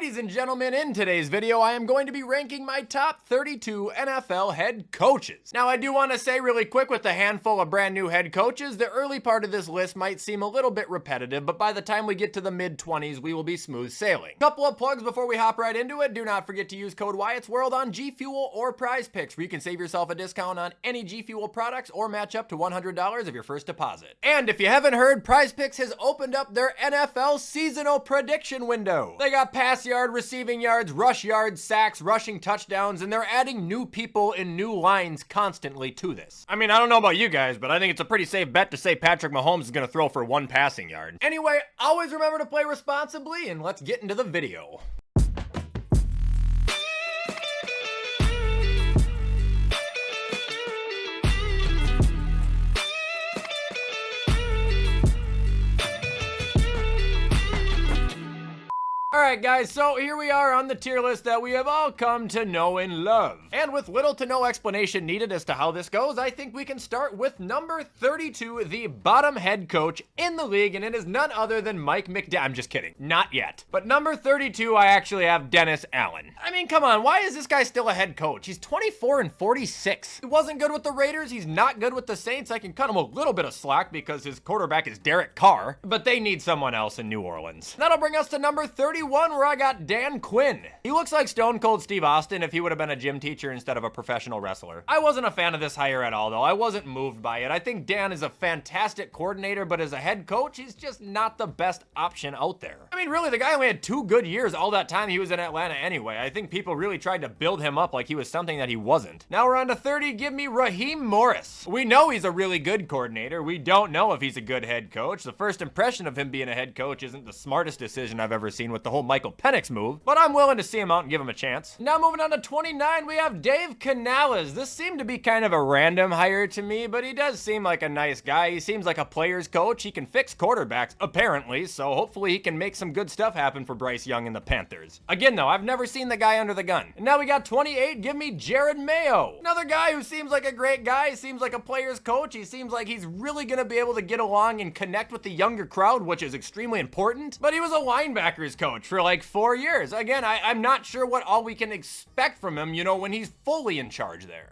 Ladies and gentlemen, in today's video, I am going to be ranking my top 32 NFL head coaches. Now, I do want to say really quick, with a handful of brand new head coaches, the early part of this list might seem a little bit repetitive, but by the time we get to the mid-20s, we will be smooth sailing. Couple of plugs before we hop right into it. Do not forget to use code WyattzWorld on G Fuel or Prize Picks, where you can save yourself a discount on any G Fuel products or match up to $100 of your first deposit. And if you haven't heard, Prize Picks has opened up their NFL seasonal prediction window. They got pass yard, receiving yards, rush yards, sacks, rushing touchdowns, and they're adding new people in new lines constantly to this. I mean, I don't know about you guys, but I think it's a pretty safe bet to say Patrick Mahomes is going to throw for 1 passing yard. Anyway, always remember to play responsibly, and let's get into the video. Alright guys, so here we are on the tier list that we have all come to know and love. And with little to no explanation needed as to how this goes, I think we can start with number 32, the bottom head coach in the league, and it is none other than Mike McDaniel. I'm just kidding, not yet. But number 32, I actually have Dennis Allen. I mean, come on, why is this guy still a head coach? He's 24 and 46. He wasn't good with the Raiders, he's not good with the Saints. I can cut him a little bit of slack because his quarterback is Derek Carr, but they need someone else in New Orleans. That'll bring us to number 31, where I got Dan Quinn. He looks like Stone Cold Steve Austin if he would have been a gym teacher instead of a professional wrestler. I wasn't a fan of this hire at all, though. I wasn't moved by it. I think Dan is a fantastic coordinator, but as a head coach, he's just not the best option out there. I mean, really, the guy only had 2 good years all that time he was in Atlanta anyway. I think people really tried to build him up like he was something that he wasn't. Now we're on to 30. Give me Raheem Morris. We know he's a really good coordinator. We don't know if he's a good head coach. The first impression of him being a head coach isn't the smartest decision I've ever seen with the whole Michael Penix move, but I'm willing to see him out and give him a chance. Now moving on to 29, we have Dave Canales. This seemed to be kind of a random hire to me, but he does seem like a nice guy. He seems like a player's coach. He can fix quarterbacks, apparently, so hopefully he can make some good stuff happen for Bryce Young and the Panthers. Again, though, I've never seen the guy under the gun. And now we got 28, give me Jared Mayo. Another guy who seems like a great guy. He seems like a player's coach. He seems like he's really gonna be able to get along and connect with the younger crowd, which is extremely important, but he was a linebackers coach for like 4 years. Again, I'm not sure what all we can expect from him, you know, when he's fully in charge there.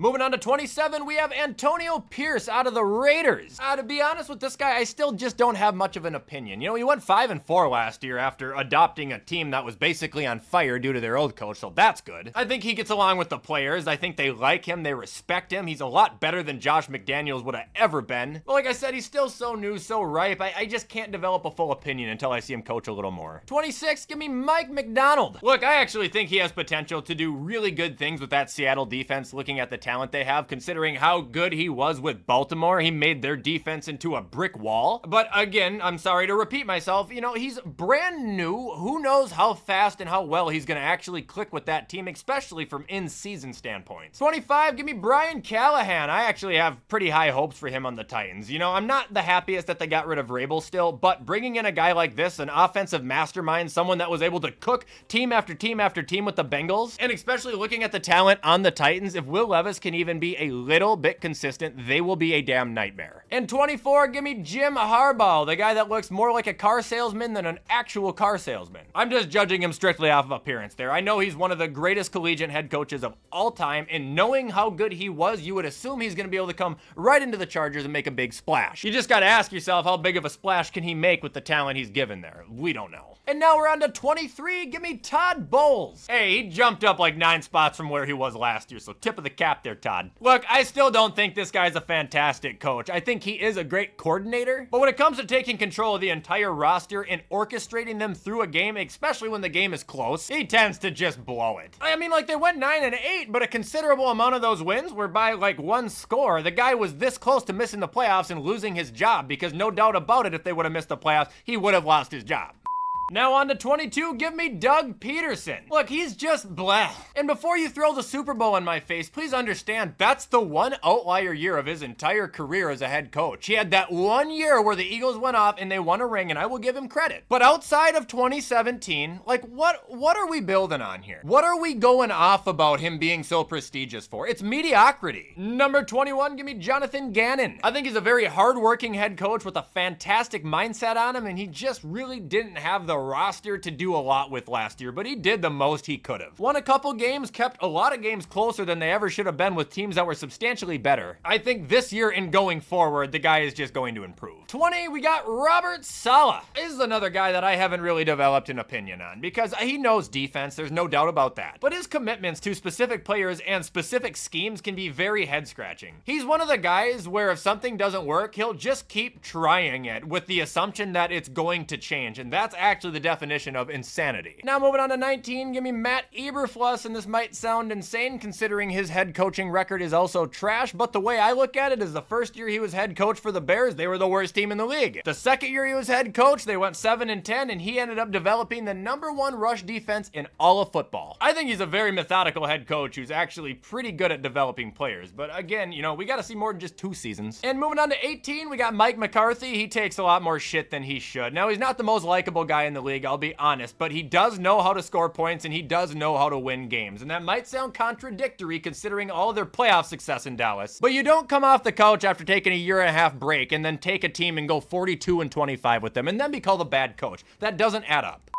Moving on to 27, we have Antonio Pierce out of the Raiders. To be honest with this guy, I still just don't have much of an opinion. You know, he went 5-4 last year after adopting a team that was basically on fire due to their old coach, so that's good. I think he gets along with the players. I think they like him, they respect him. He's a lot better than Josh McDaniels would have ever been. But like I said, he's still so new, so ripe. I just can't develop a full opinion until I see him coach a little more. 26, give me Mike McDonald. Look, I actually think he has potential to do really good things with that Seattle defense, looking at the talent they have, considering how good he was with Baltimore. He made their defense into a brick wall. But again, I'm sorry to repeat myself, you know, he's brand new. Who knows how fast and how well he's going to actually click with that team, especially from in-season standpoints. 25, give me Brian Callahan. I actually have pretty high hopes for him on the Titans. You know, I'm not the happiest that they got rid of Rabel still, but bringing in a guy like this, an offensive mastermind, someone that was able to cook team after team after team with the Bengals, and especially looking at the talent on the Titans, if Will Levis can even be a little bit consistent, they will be a damn nightmare. And 24, give me Jim Harbaugh, the guy that looks more like a car salesman than an actual car salesman. I'm just judging him strictly off of appearance there. I know he's one of the greatest collegiate head coaches of all time, and knowing how good he was, you would assume he's going to be able to come right into the Chargers and make a big splash. You just got to ask yourself, how big of a splash can he make with the talent he's given there? We don't know. And now we're on to 23, give me Todd Bowles. Hey, he jumped up like 9 spots from where he was last year, so tip of the cap there, Todd. Look, I still don't think this guy's a fantastic coach. I think he is a great coordinator, but when it comes to taking control of the entire roster and orchestrating them through a game, especially when the game is close, he tends to just blow it. I mean, like, they went 9-8, but a considerable amount of those wins were by like 1 score. The guy was this close to missing the playoffs and losing his job, because no doubt about it, if they would have missed the playoffs, he would have lost his job. Now on to 22, give me Doug Peterson. Look, he's just blah. And before you throw the Super Bowl in my face, please understand that's the one outlier year of his entire career as a head coach. He had that 1 year where the Eagles went off and they won a ring, and I will give him credit. But outside of 2017, like what are we building on here? What are we going off about him being so prestigious for? It's mediocrity. Number 21, give me Jonathan Gannon. I think he's a very hardworking head coach with a fantastic mindset on him, and he just really didn't have the roster to do a lot with last year, but he did the most he could have. Won a couple games, kept a lot of games closer than they ever should have been with teams that were substantially better. I think this year and going forward, the guy is just going to improve. 20, we got Robert Saleh. This is another guy that I haven't really developed an opinion on because he knows defense, there's no doubt about that. But his commitments to specific players and specific schemes can be very head-scratching. He's one of the guys where if something doesn't work, he'll just keep trying it with the assumption that it's going to change, and that's actually the definition of insanity. Now moving on to 19, give me Matt Eberflus, and this might sound insane considering his head coaching record is also trash, but the way I look at it is the first year he was head coach for the Bears, they were the worst team in the league. The second year he was head coach, they went 7-10, and he ended up developing the #1 rush defense in all of football. I think he's a very methodical head coach who's actually pretty good at developing players, but again, you know, we gotta see more than just 2 seasons. And moving on to 18, we got Mike McCarthy. He takes a lot more shit than he should. Now, he's not the most likable guy in the league, I'll be honest, but he does know how to score points and he does know how to win games. And that might sound contradictory considering all their playoff success in Dallas, but you don't come off the couch after taking a 1.5-year break and then take a team and go 42-25 with them and then be called a bad coach. That doesn't add up.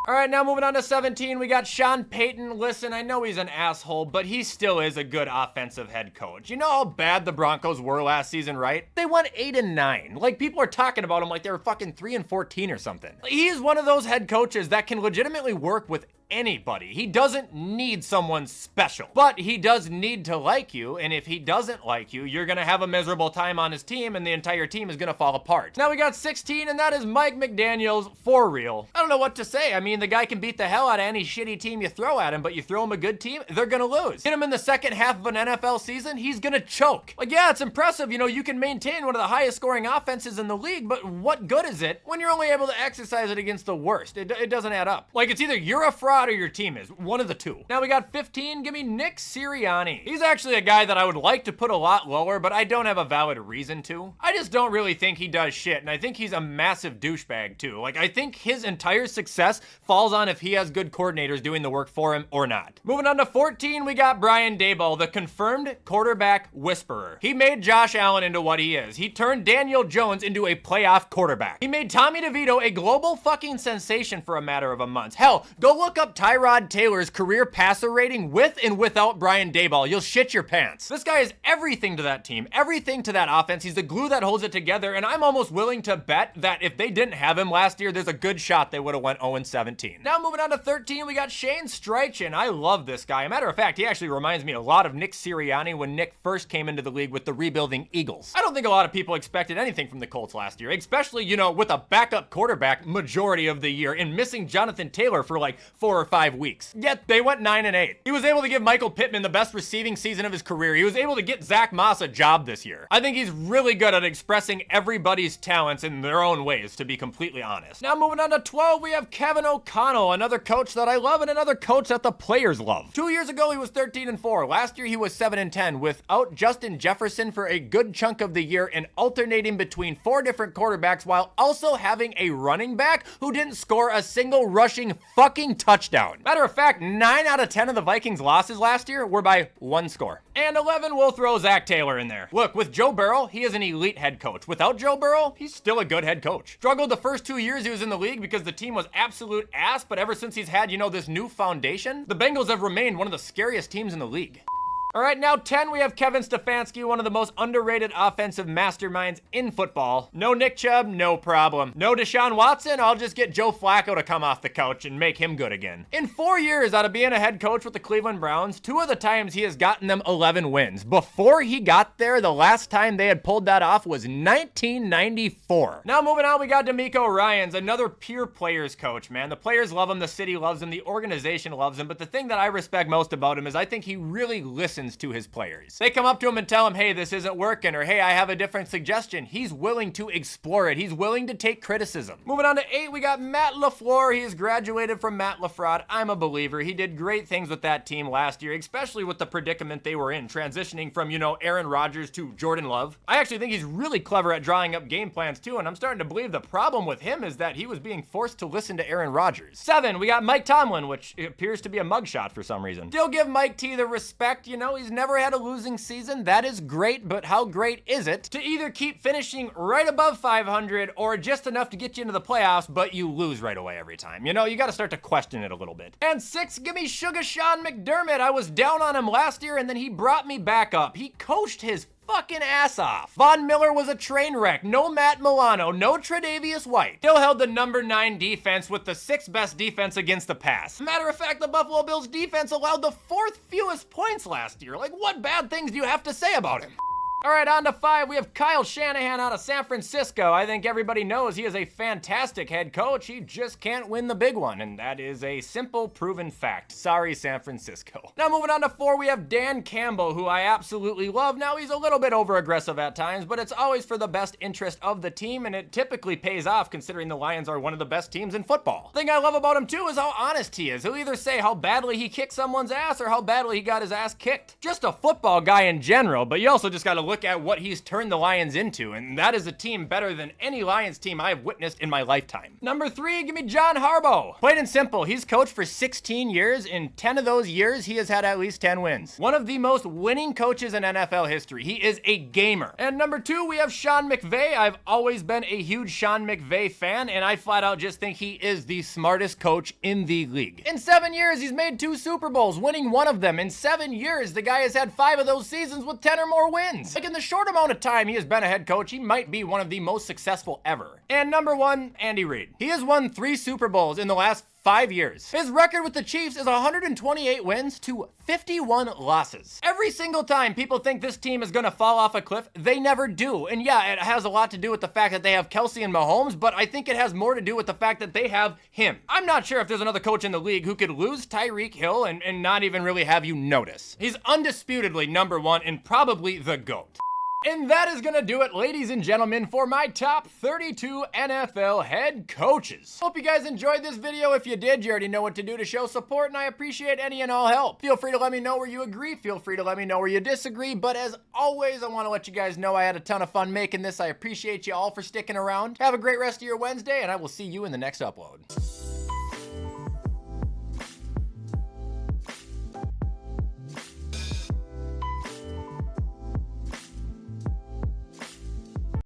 All right, now moving on to 17, we got Sean Payton. Listen, I know he's an asshole, but he still is a good offensive head coach. You know how bad the Broncos were last season, right? They went 8-9. Like, people are talking about him like they were fucking 3-14 or something. He's one of those head coaches that can legitimately work with anybody. He doesn't need someone special, but he does need to like you, and if he doesn't like you, you're gonna have a miserable time on his team and the entire team is gonna fall apart. Now we got 16, and that is Mike McDaniels for real. I don't know what to say. I mean, the guy can beat the hell out of any shitty team you throw at him, but you throw him a good team, they're gonna lose. Get him in the second half of an NFL season, he's gonna choke. Like, yeah, it's impressive, you know, you can maintain one of the highest scoring offenses in the league, but what good is it when you're only able to exercise it against the worst? It doesn't add up. Like, it's either you're a fraud or your team is. One of the two. Now we got 15. Give me Nick Sirianni. He's actually a guy that I would like to put a lot lower, but I don't have a valid reason to. I just don't really think he does shit, and I think he's a massive douchebag too. Like, I think his entire success falls on if he has good coordinators doing the work for him or not. Moving on to 14, we got Brian Daboll, the confirmed quarterback whisperer. He made Josh Allen into what he is. He turned Daniel Jones into a playoff quarterback. He made Tommy DeVito a global fucking sensation for a matter of a month. Hell, go look up Tyrod Taylor's career passer rating with and without Brian Daboll. You'll shit your pants. This guy is everything to that team, everything to that offense. He's the glue that holds it together, and I'm almost willing to bet that if they didn't have him last year, there's a good shot they would have went 0-17. Now moving on to 13, we got Shane Steichen. I love this guy. As a matter of fact, he actually reminds me a lot of Nick Sirianni when Nick first came into the league with the rebuilding Eagles. I don't think a lot of people expected anything from the Colts last year, especially, you know, with a backup quarterback majority of the year and missing Jonathan Taylor for like 4 or 5 weeks. Yet they went 9-8. He was able to give Michael Pittman the best receiving season of his career. He was able to get Zach Moss a job this year. I think he's really good at expressing everybody's talents in their own ways, to be completely honest. Now moving on to 12, we have Kevin O'Connell, another coach that I love and another coach that the players love. 2 years ago, he was 13-4. Last year, he was 7-10 without Justin Jefferson for a good chunk of the year and alternating between 4 different quarterbacks while also having a running back who didn't score a single rushing fucking touchdown. Matter of fact, 9 out of 10 of the Vikings' losses last year were by 1 score. And 11, we'll throw Zach Taylor in there. Look, with Joe Burrow, he is an elite head coach. Without Joe Burrow, he's still a good head coach. Struggled the first 2 years he was in the league because the team was absolute ass, but ever since he's had, you know, this new foundation, the Bengals have remained one of the scariest teams in the league. All right, now 10, we have Kevin Stefanski, one of the most underrated offensive masterminds in football. No Nick Chubb, no problem. No Deshaun Watson, I'll just get Joe Flacco to come off the couch and make him good again. In 4 years out of being a head coach with the Cleveland Browns, 2 of the times he has gotten them 11 wins. Before he got there, the last time they had pulled that off was 1994. Now moving on, we got DeMeco Ryans, another pure players coach, man. The players love him, the city loves him, the organization loves him, but the thing that I respect most about him is I think he really listens to his players. They come up to him and tell him, hey, this isn't working, or hey, I have a different suggestion. He's willing to explore it. He's willing to take criticism. Moving on to 8, we got Matt LaFleur. He has graduated from Matt LaFraud. I'm a believer. He did great things with that team last year, especially with the predicament they were in, transitioning from, you know, Aaron Rodgers to Jordan Love. I actually think he's really clever at drawing up game plans too, and I'm starting to believe the problem with him is that he was being forced to listen to Aaron Rodgers. 7, we got Mike Tomlin, which appears to be a mugshot for some reason. Still give Mike T the respect, you know, now. He's never had a losing season. That is great, but how great is it to either keep finishing right above 500 or just enough to get you into the playoffs, but you lose right away every time? You know, you got to start to question it a little bit. And 6, give me Sugar Sean McDermott. I was down on him last year, and then he brought me back up. He coached his fucking ass off. Von Miller was a train wreck. No Matt Milano, no Tre'Davious White. Still held the number 9 defense with the 6th best defense against the pass. Matter of fact, the Buffalo Bills defense allowed the 4th fewest points last year. Like, what bad things do you have to say about him? All right, on to 5, we have Kyle Shanahan out of San Francisco. I think everybody knows he is a fantastic head coach. He just can't win the big one, and that is a simple, proven fact. Sorry, San Francisco. Now, moving on to 4, we have Dan Campbell, who I absolutely love. Now, he's a little bit over-aggressive at times, but it's always for the best interest of the team, and it typically pays off considering the Lions are one of the best teams in football. The thing I love about him, too, is how honest he is. He'll either say how badly he kicked someone's ass or how badly he got his ass kicked. Just a football guy in general, but you also just got to look at what he's turned the Lions into, and that is a team better than any Lions team I have witnessed in my lifetime. Number 3, give me John Harbaugh. Plain and simple, he's coached for 16 years. In 10 of those years, he has had at least 10 wins. One of the most winning coaches in NFL history. He is a gamer. And number 2, we have Sean McVay. I've always been a huge Sean McVay fan, and I flat out just think he is the smartest coach in the league. In 7 years, he's made 2 Super Bowls, winning one of them. In 7 years, the guy has had 5 of those seasons with 10 or more wins. Like, in the short amount of time he has been a head coach, he might be one of the most successful ever. And number 1, Andy Reid. He has won 3 Super Bowls in the last 5 years. His record with the Chiefs is 128 wins to 51 losses. Every single time people think this team is gonna fall off a cliff, they never do. And yeah, it has a lot to do with the fact that they have Kelsey and Mahomes, but I think it has more to do with the fact that they have him. I'm not sure if there's another coach in the league who could lose Tyreek Hill and not even really have you notice. He's undisputedly number 1 and probably the GOAT. And that is gonna do it, ladies and gentlemen, for my top 32 NFL head coaches. Hope you guys enjoyed this video. If you did, you already know what to do to show support, and I appreciate any and all help. Feel free to let me know where you agree. Feel free to let me know where you disagree. But as always, I want to let you guys know I had a ton of fun making this. I appreciate you all for sticking around. Have a great rest of your Wednesday, and I will see you in the next upload.